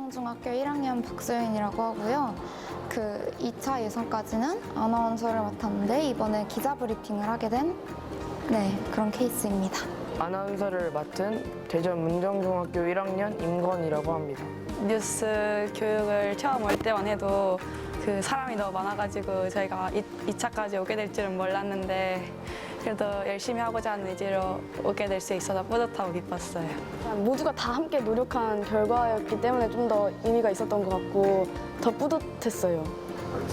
문정중학교 1학년 박소연이라고 하고요. 2차 예선까지는 아나운서를 맡았는데 이번에 기자 브리핑을 하게 된 그런 케이스입니다. 아나운서를 맡은 대전 문정중학교 1학년 임건이라고 합니다. 뉴스 교육을 처음 올 때만 해도 사람이 너무 많아가지고 저희가 2차까지 오게 될 줄은 몰랐는데 그래도 열심히 하고자 하는 의지로 오게 될 수 있어서 뿌듯하고 기뻤어요. 모두가 다 함께 노력한 결과였기 때문에 좀 더 의미가 있었던 것 같고 더 뿌듯했어요.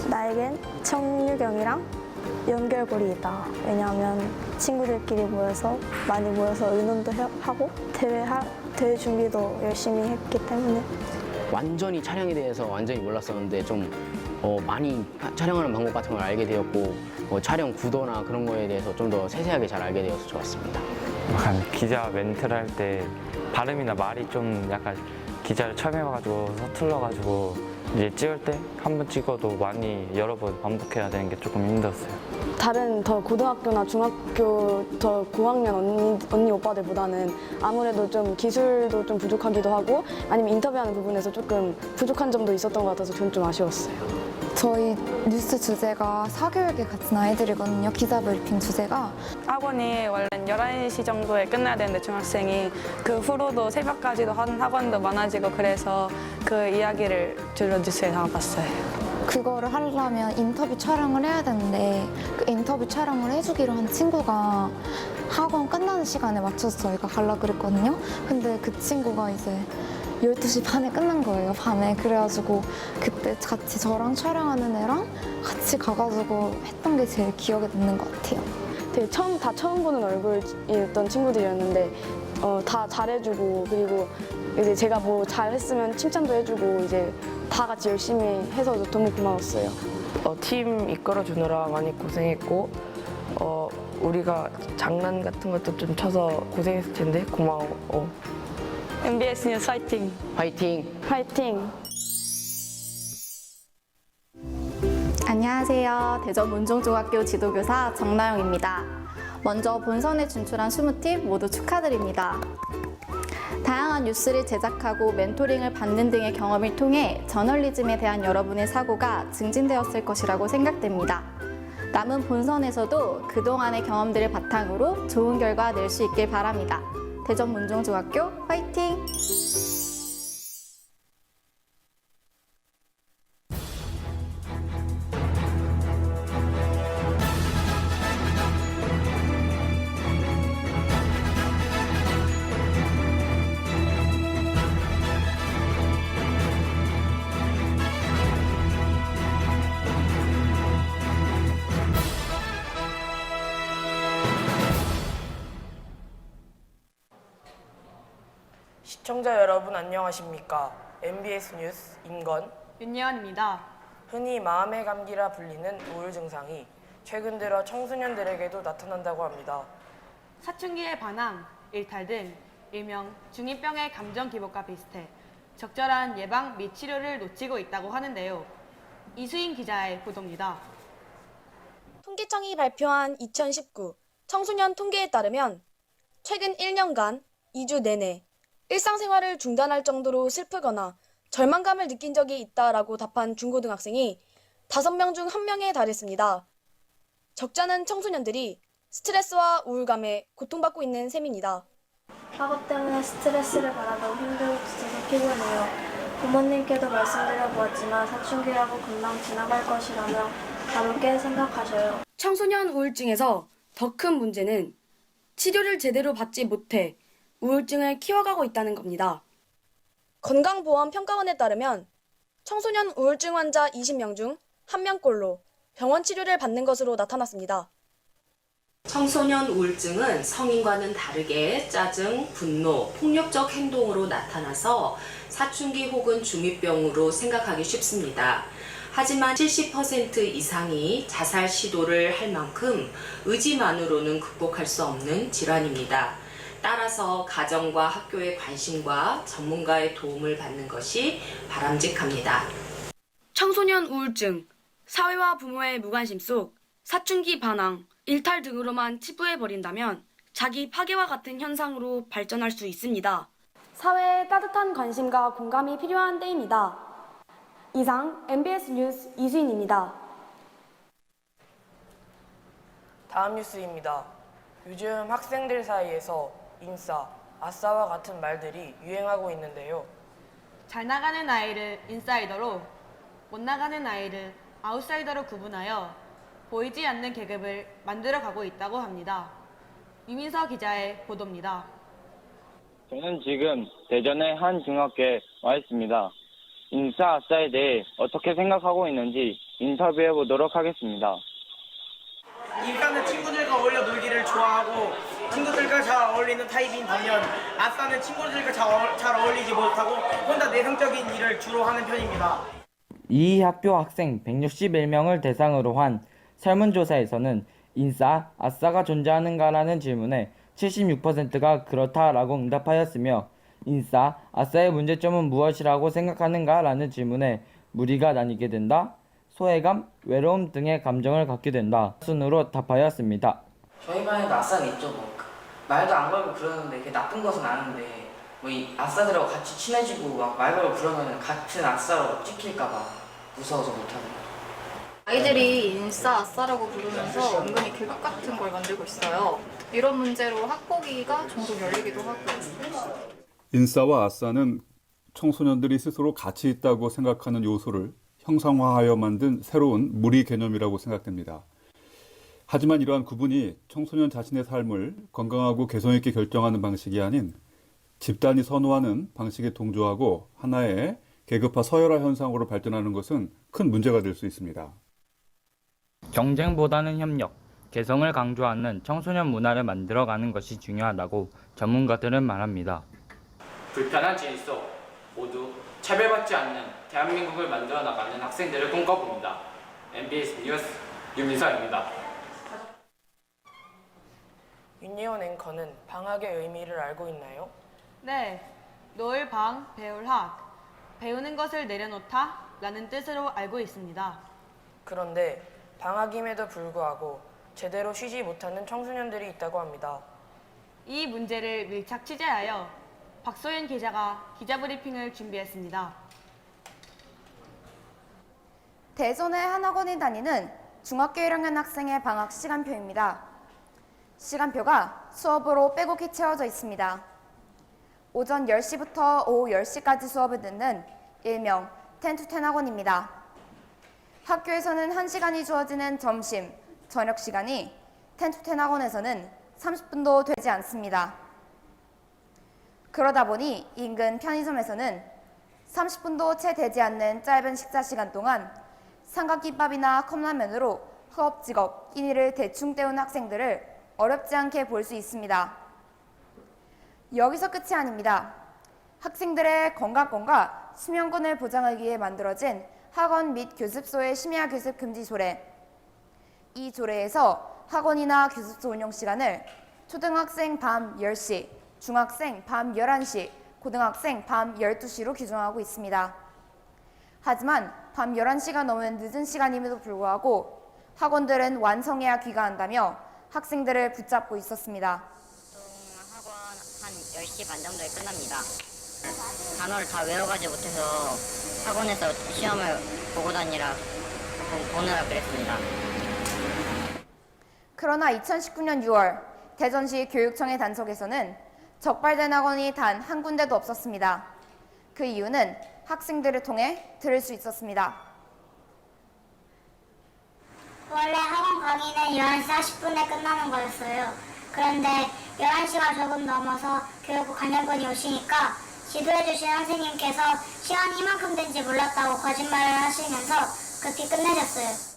나에겐 청유경이랑 연결고리이다. 왜냐하면 친구들끼리 많이 모여서 의논도 하고 대회 준비도 열심히 했기 때문에. 완전히 촬영에 대해서 완전히 몰랐었는데 좀 많이 촬영하는 방법 같은 걸 알게 되었고 촬영 구도나 그런 거에 대해서 좀 더 세세하게 잘 알게 되어서 좋았습니다. 약간 기자 멘트를 할 때 발음이나 말이 좀 약간 기자를 처음 해봐가지고 서툴러가지고 이제 찍을 때 한 번 찍어도 많이 여러 번 반복해야 되는 게 조금 힘들었어요. 다른 더 고등학교나 중학교 더 고학년 언니 오빠들보다는 아무래도 좀 기술도 좀 부족하기도 하고 아니면 인터뷰하는 부분에서 조금 부족한 점도 있었던 것 같아서 저는 좀 아쉬웠어요. 저희 뉴스 주제가 사교육에 갇힌 아이들이거든요. 기자 브리핑 주제가. 학원이 원래는 11시 정도에 끝나야 되는데 중학생이 그 후로도 새벽까지도 하는 학원도 많아지고 그래서 그 이야기를 주로 뉴스에 담아봤어요. 그거를 하려면 인터뷰 촬영을 해야 되는데 그 인터뷰 촬영을 해주기로 한 친구가 학원 끝나는 시간에 맞춰서 저희가 가려고 그랬거든요. 근데 그 친구가 이제 12시 반에 끝난 거예요, 밤에. 그래가지고 그때 같이 저랑 촬영하는 애랑 같이 가가지고 했던 게 제일 기억에 남는 것 같아요. 되게 처음 보는 얼굴이었던 친구들이었는데 다 잘해주고 그리고 이제 제가 뭐 잘했으면 칭찬도 해주고 이제 다 같이 열심히 해서 너무 고마웠어요. 팀 이끌어주느라 많이 고생했고 우리가 장난 같은 것도 좀 쳐서 고생했을 텐데 고마워. MBS 뉴스 화이팅! 화이팅! 화이팅! 안녕하세요. 대전 문정중학교 지도교사 정나영입니다. 먼저 본선에 진출한 20팀 모두 축하드립니다. 다양한 뉴스를 제작하고 멘토링을 받는 등의 경험을 통해 저널리즘에 대한 여러분의 사고가 증진되었을 것이라고 생각됩니다. 남은 본선에서도 그동안의 경험들을 바탕으로 좋은 결과 낼 수 있길 바랍니다. 대전 문정중학교 화이팅! 시청자 여러분 안녕하십니까? MBS 뉴스 임건, 윤예원입니다. 흔히 마음의 감기라 불리는 우울 증상이 최근 들어 청소년들에게도 나타난다고 합니다. 사춘기의 반항, 일탈 등 일명 중2병의 감정 기복과 비슷해 적절한 예방 및 치료를 놓치고 있다고 하는데요. 이수인 기자의 보도입니다. 통계청이 발표한 2019 청소년 통계에 따르면 최근 1년간 2주 내내 일상생활을 중단할 정도로 슬프거나 절망감을 느낀 적이 있다라고 답한 중고등학생이 5명 중 1명에 달했습니다. 적잖은 청소년들이 스트레스와 우울감에 고통받고 있는 셈입니다. 학업 때문에 스트레스를 받아 너무 힘들고 지쳐서 피곤해요. 부모님께도 말씀드려보았지만 사춘기라고 금방 지나갈 것이라며 가볍게 생각하셔요. 청소년 우울증에서 더 큰 문제는 치료를 제대로 받지 못해 우울증을 키워가고 있다는 겁니다. 건강보험평가원에 따르면 청소년 우울증 환자 20명 중 1명꼴로 병원 치료를 받는 것으로 나타났습니다. 청소년 우울증은 성인과는 다르게 짜증, 분노, 폭력적 행동으로 나타나서 사춘기 혹은 중2병으로 생각하기 쉽습니다. 하지만 70% 이상이 자살 시도를 할 만큼 의지만으로는 극복할 수 없는 질환입니다. 따라서 가정과 학교의 관심과 전문가의 도움을 받는 것이 바람직합니다. 청소년 우울증, 사회와 부모의 무관심 속 사춘기 반항, 일탈 등으로만 치부해버린다면 자기 파괴와 같은 현상으로 발전할 수 있습니다. 사회에 따뜻한 관심과 공감이 필요한 때입니다. 이상 MBS 뉴스 이수인입니다. 다음 뉴스입니다. 요즘 학생들 사이에서 인싸, 아싸와 같은 말들이 유행하고 있는데요. 잘 나가는 아이를 인사이더로, 못 나가는 아이를 아웃사이더로 구분하여 보이지 않는 계급을 만들어가고 있다고 합니다. 유민서 기자의 보도입니다. 저는 지금 대전의 한 중학교에 와 있습니다. 인싸, 아싸에 대해 어떻게 생각하고 있는지 인터뷰해 보도록 하겠습니다. 인싸는 친구들과 어울려 놀기를 좋아하고 친구들과 잘 어울리는 타입인 반면 아싸는 친구들과 잘 어울리지 못하고 혼자 내성적인 일을 주로 하는 편입니다. 이 학교 학생 161명을 대상으로 한 설문조사에서는 인싸, 아싸가 존재하는가라는 질문에 76%가 그렇다라고 응답하였으며 인싸, 아싸의 문제점은 무엇이라고 생각하는가라는 질문에 무리가 나뉘게 된다, 소외감, 외로움 등의 감정을 갖게 된다 순으로 답하였습니다. 저희 반에도 아싸는 있죠. 말도 안 걸고 그러는데 그게 나쁜 것은 아는데 이 아싸들하고 같이 친해지고 막 말 걸고 그러면 같은 아싸로 찍힐까봐 무서워서 못하는 거예요. 아이들이 인싸, 아싸라고 부르면서 은근히 계급 같은 걸 만들고 있어요. 이런 문제로 학폭위가 종종 열리기도 하고요. 인싸와 아싸는 청소년들이 스스로 가치 있다고 생각하는 요소를 형상화하여 만든 새로운 무리 개념이라고 생각됩니다. 하지만 이러한 구분이 청소년 자신의 삶을 건강하고 개성 있게 결정하는 방식이 아닌 집단이 선호하는 방식에 동조하고 하나의 계급화 서열화 현상으로 발전하는 것은 큰 문제가 될 수 있습니다. 경쟁보다는 협력, 개성을 강조하는 청소년 문화를 만들어가는 것이 중요하다고 전문가들은 말합니다. 불편한 질서, 모두 차별받지 않는 대한민국을 만들어 나가는 학생들을 꿈꿔봅니다. MBS 뉴스 유민서입니다. 윤예원 앵커는 방학의 의미를 알고 있나요? 네, 놀 방, 배울 학, 배우는 것을 내려놓다 라는 뜻으로 알고 있습니다. 그런데 방학임에도 불구하고 제대로 쉬지 못하는 청소년들이 있다고 합니다. 이 문제를 밀착 취재하여 박소연 기자가 기자브리핑을 준비했습니다. 대전의 한 학원에 다니는 중학교 1학년 학생의 방학 시간표입니다. 시간표가 수업으로 빼곡히 채워져 있습니다. 오전 10시부터 오후 10시까지 수업을 듣는 일명 10-10 학원입니다. 학교에서는 1시간이 주어지는 점심, 저녁 시간이 10-10 학원에서는 30분도 되지 않습니다. 그러다 보니 인근 편의점에서는 30분도 채 되지 않는 짧은 식사 시간 동안 삼각김밥이나 컵라면으로 허겁지겁 끼니를 대충 때운 학생들을 어렵지 않게 볼 수 있습니다. 여기서 끝이 아닙니다. 학생들의 건강권과 수면권을 보장하기 위해 만들어진 학원 및 교습소의 심야 교습 금지 조례. 이 조례에서 학원이나 교습소 운영 시간을 초등학생 밤 10시, 중학생 밤 11시, 고등학생 밤 12시로 규정하고 있습니다. 하지만 밤 11시가 넘은 늦은 시간임에도 불구하고 학원들은 완성해야 귀가한다며 학생들을 붙잡고 있었습니다. 학원 한 10시 반 정도에 끝납니다. 단어를 다 외워가지 못해서 학원에서 시험을 보고 보느라 그랬습니다. 그러나 2019년 6월 대전시 교육청의 단속에서는 적발된 학원이 단 한 군데도 없었습니다. 그 이유는 학생들을 통해 들을 수 있었습니다. 원래 학원 강의는 11시 40분에 끝나는 거였어요. 그런데 11시가 조금 넘어서 교육부 관장분이 오시니까 지도해주신 선생님께서 시간이 이만큼 된지 몰랐다고 거짓말을 하시면서 급히 끝내셨어요.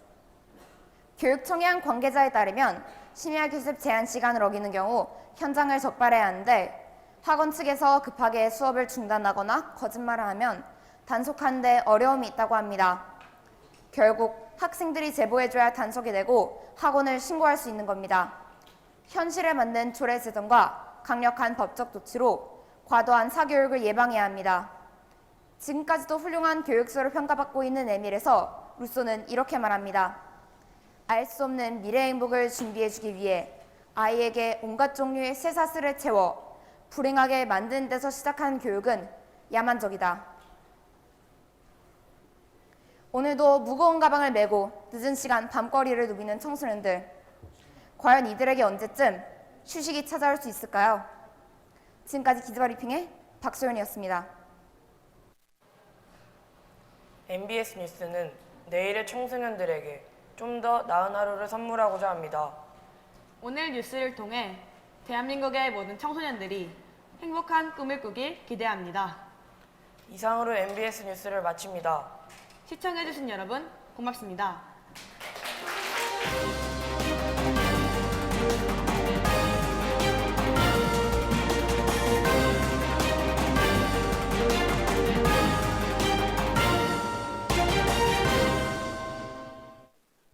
교육청의 한 관계자에 따르면 심야 교습 제한 시간을 어기는 경우 현장을 적발해야 하는데 학원 측에서 급하게 수업을 중단하거나 거짓말을 하면 단속하는 데 어려움이 있다고 합니다. 결국 학생들이 제보해줘야 할 단속이 되고 학원을 신고할 수 있는 겁니다. 현실에 맞는 조례 제정과 강력한 법적 조치로 과도한 사교육을 예방해야 합니다. 지금까지도 훌륭한 교육소를 평가받고 있는 에밀에서 루소는 이렇게 말합니다. 알 수 없는 미래 행복을 준비해주기 위해 아이에게 온갖 종류의 쇠사슬을 채워 불행하게 만드는 데서 시작한 교육은 야만적이다. 오늘도 무거운 가방을 메고 늦은 시간 밤거리를 누비는 청소년들. 과연 이들에게 언제쯤 휴식이 찾아올 수 있을까요? 지금까지 기자브리핑의 박소연이었습니다. MBS 뉴스는 내일의 청소년들에게 좀 더 나은 하루를 선물하고자 합니다. 오늘 뉴스를 통해 대한민국의 모든 청소년들이 행복한 꿈을 꾸길 기대합니다. 이상으로 MBS 뉴스를 마칩니다. 시청해주신 여러분 고맙습니다.